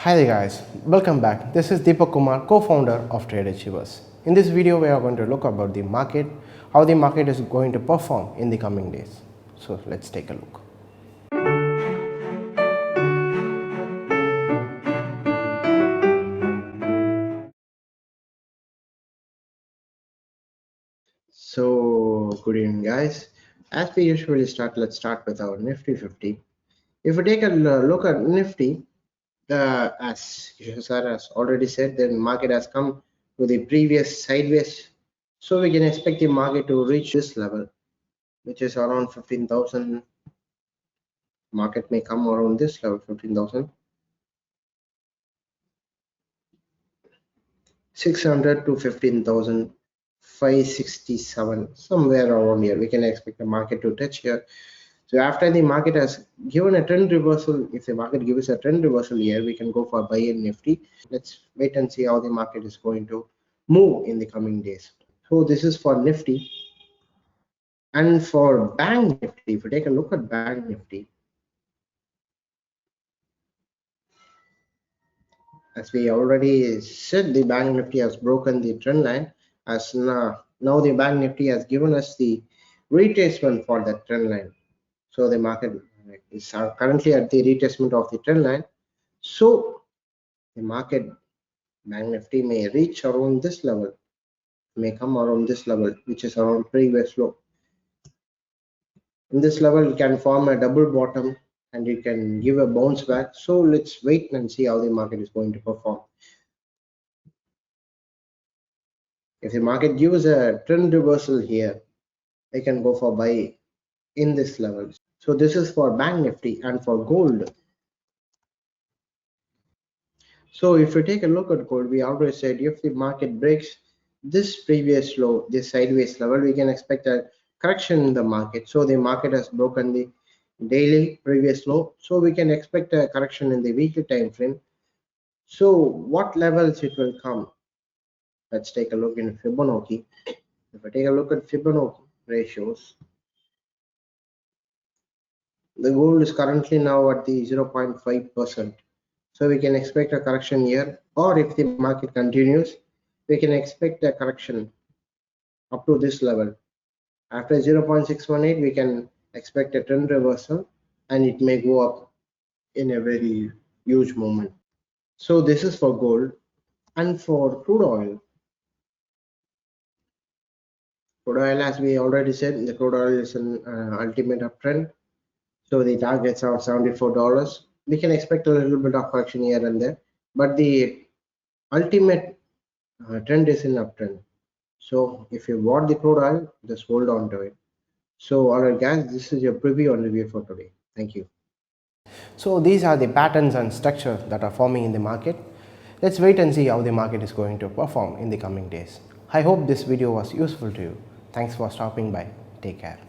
Hi there guys, welcome back. This is Deepak Kumar, co-founder of Trade Achievers. In this video we are going to look about the market, how the market is going to perform in the coming days. So let's take a look. So good evening guys. As we usually start, let's start with our Nifty 50. If we take a look at Nifty, as sir has already said, the market has come to the previous sideways, so we can expect the market to reach this level, which is around 15,000. Market may come around this level, 15,600 to 15,567, somewhere around here we can expect the market to touch here. So after the market has given a trend reversal, if the market gives a trend reversal here, we can go for buy in Nifty. Let's wait and see how the market is going to move in the coming days. So this is for Nifty. And for Bank Nifty, if you take a look at Bank Nifty, as we already said, the Bank Nifty has broken the trend line. As now the Bank Nifty has given us the retracement for that trend line. So the market is currently at the retracement of the trend line. So the market Bank Nifty may reach around this level, may come around this level, which is around previous low. In this level, it can form a double bottom and it can give a bounce back. So let's wait and see how the market is going to perform. If the market gives a trend reversal here, I can go for buy in this level. So this is for Bank Nifty. And for gold, so if you take a look at gold, we already said if the market breaks this previous low, this sideways level, we can expect a correction in the market. So the market has broken the daily previous low, so we can expect a correction in the weekly time frame. So what levels it will come? Let's take a look in Fibonacci. If I take a look at Fibonacci ratios, the gold is currently now at the 0.5%. So we can expect a correction here, or if the market continues, we can expect a correction up to this level. After 0.618, we can expect a trend reversal and it may go up in a very huge moment. So this is for gold. And for crude oil, as we already said, the crude oil is an ultimate uptrend. So the targets are $74. We can expect a little bit of correction here and there, but the ultimate trend is in uptrend. So if you bought the crude oil, just hold on to it. So alright guys, this is your preview and review for today. Thank you. So these are the patterns and structures that are forming in the market. Let's wait and see how the market is going to perform in the coming days. I hope this video was useful to you. Thanks for stopping by. Take care.